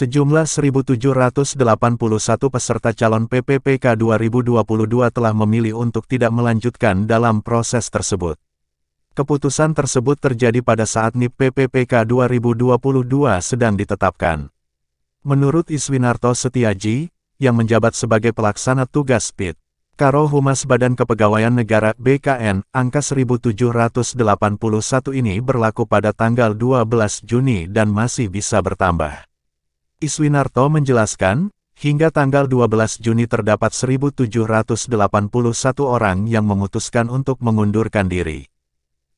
Sejumlah 1.781 peserta calon PPPK 2022 telah memilih untuk tidak melanjutkan dalam proses tersebut. Keputusan tersebut terjadi pada saat NIP PPPK 2022 sedang ditetapkan. Menurut Iswinarto Setiaji, yang menjabat sebagai pelaksana tugas PIT, Karo Humas Badan Kepegawaian Negara (BKN), angka 1.781 ini berlaku pada tanggal 12 Juni dan masih bisa bertambah. Iswinarto menjelaskan, hingga tanggal 12 Juni terdapat 1.781 orang yang memutuskan untuk mengundurkan diri.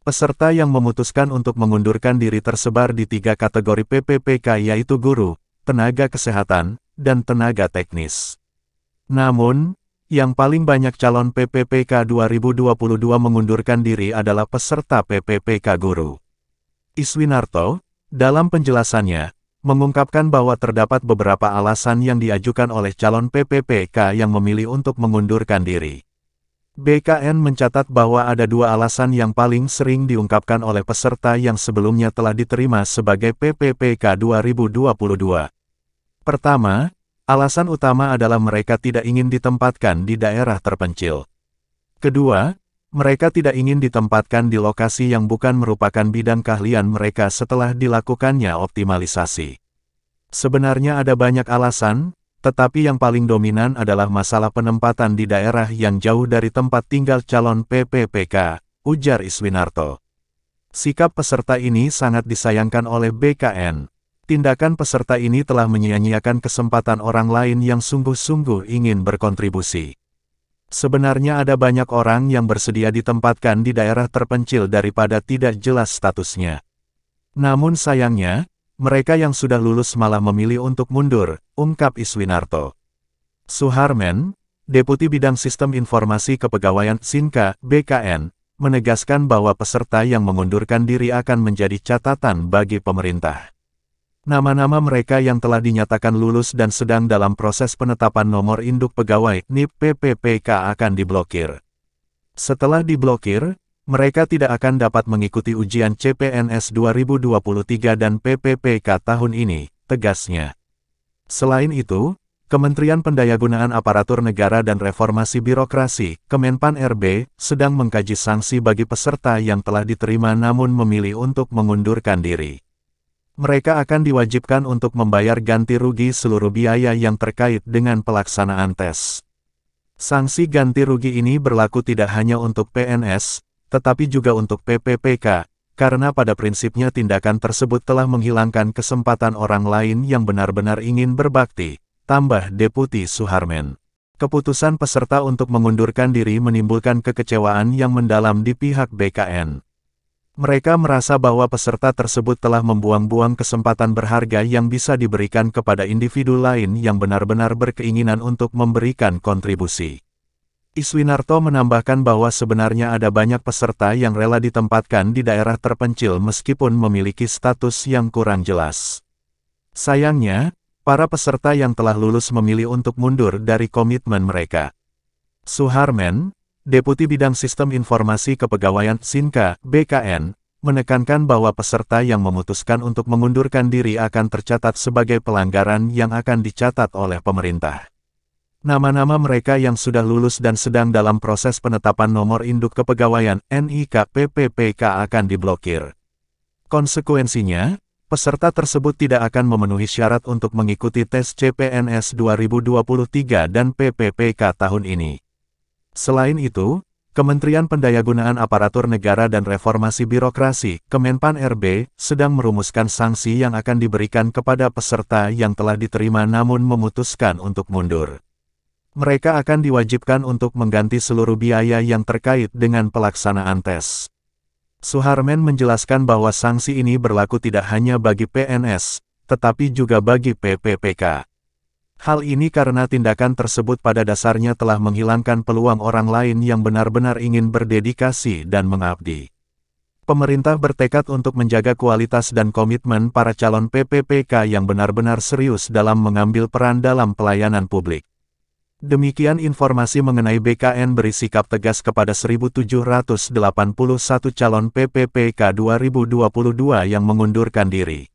Peserta yang memutuskan untuk mengundurkan diri tersebar di 3 kategori PPPK yaitu guru, tenaga kesehatan, dan tenaga teknis. Namun, yang paling banyak calon PPPK 2022 mengundurkan diri adalah peserta PPPK guru. Iswinarto, dalam penjelasannya, mengungkapkan bahwa terdapat beberapa alasan yang diajukan oleh calon PPPK yang memilih untuk mengundurkan diri. BKN mencatat bahwa ada 2 alasan yang paling sering diungkapkan oleh peserta yang sebelumnya telah diterima sebagai PPPK 2022. Pertama, alasan utama adalah mereka tidak ingin ditempatkan di daerah terpencil. Kedua, mereka tidak ingin ditempatkan di lokasi yang bukan merupakan bidang keahlian mereka setelah dilakukannya optimalisasi. Sebenarnya ada banyak alasan, tetapi yang paling dominan adalah masalah penempatan di daerah yang jauh dari tempat tinggal calon PPPK, ujar Iswinarto. Sikap peserta ini sangat disayangkan oleh BKN. Tindakan peserta ini telah menyia-nyiakan kesempatan orang lain yang sungguh-sungguh ingin berkontribusi. Sebenarnya ada banyak orang yang bersedia ditempatkan di daerah terpencil daripada tidak jelas statusnya. Namun sayangnya, mereka yang sudah lulus malah memilih untuk mundur, ungkap Iswinarto. Suharmen, Deputi Bidang Sistem Informasi Kepegawaian (SINKA) BKN, menegaskan bahwa peserta yang mengundurkan diri akan menjadi catatan bagi pemerintah. Nama-nama mereka yang telah dinyatakan lulus dan sedang dalam proses penetapan nomor induk pegawai NIP PPPK akan diblokir. Setelah diblokir, mereka tidak akan dapat mengikuti ujian CPNS 2023 dan PPPK tahun ini, tegasnya. Selain itu, Kementerian Pendayagunaan Aparatur Negara dan Reformasi Birokrasi, Kemenpan RB, sedang mengkaji sanksi bagi peserta yang telah diterima namun memilih untuk mengundurkan diri. Mereka akan diwajibkan untuk membayar ganti rugi seluruh biaya yang terkait dengan pelaksanaan tes. Sanksi ganti rugi ini berlaku tidak hanya untuk PNS, tetapi juga untuk PPPK, karena pada prinsipnya tindakan tersebut telah menghilangkan kesempatan orang lain yang benar-benar ingin berbakti, tambah Deputi Suharmen. Keputusan peserta untuk mengundurkan diri menimbulkan kekecewaan yang mendalam di pihak BKN. Mereka merasa bahwa peserta tersebut telah membuang-buang kesempatan berharga yang bisa diberikan kepada individu lain yang benar-benar berkeinginan untuk memberikan kontribusi. Iswinarto menambahkan bahwa sebenarnya ada banyak peserta yang rela ditempatkan di daerah terpencil meskipun memiliki status yang kurang jelas. Sayangnya, para peserta yang telah lulus memilih untuk mundur dari komitmen mereka. Suharmen, Deputi Bidang Sistem Informasi Kepegawaian (SINKA) BKN, menekankan bahwa peserta yang memutuskan untuk mengundurkan diri akan tercatat sebagai pelanggaran yang akan dicatat oleh pemerintah. Nama-nama mereka yang sudah lulus dan sedang dalam proses penetapan nomor induk kepegawaian (NIK) PPPK akan diblokir. Konsekuensinya, peserta tersebut tidak akan memenuhi syarat untuk mengikuti tes CPNS 2023 dan PPPK tahun ini. Selain itu, Kementerian Pendayagunaan Aparatur Negara dan Reformasi Birokrasi, Kemenpan RB, sedang merumuskan sanksi yang akan diberikan kepada peserta yang telah diterima namun memutuskan untuk mundur. Mereka akan diwajibkan untuk mengganti seluruh biaya yang terkait dengan pelaksanaan tes. Suharmen menjelaskan bahwa sanksi ini berlaku tidak hanya bagi PNS, tetapi juga bagi PPPK. Hal ini karena tindakan tersebut pada dasarnya telah menghilangkan peluang orang lain yang benar-benar ingin berdedikasi dan mengabdi. Pemerintah bertekad untuk menjaga kualitas dan komitmen para calon PPPK yang benar-benar serius dalam mengambil peran dalam pelayanan publik. Demikian informasi mengenai BKN bersikap tegas kepada 1.781 calon PPPK 2022 yang mengundurkan diri.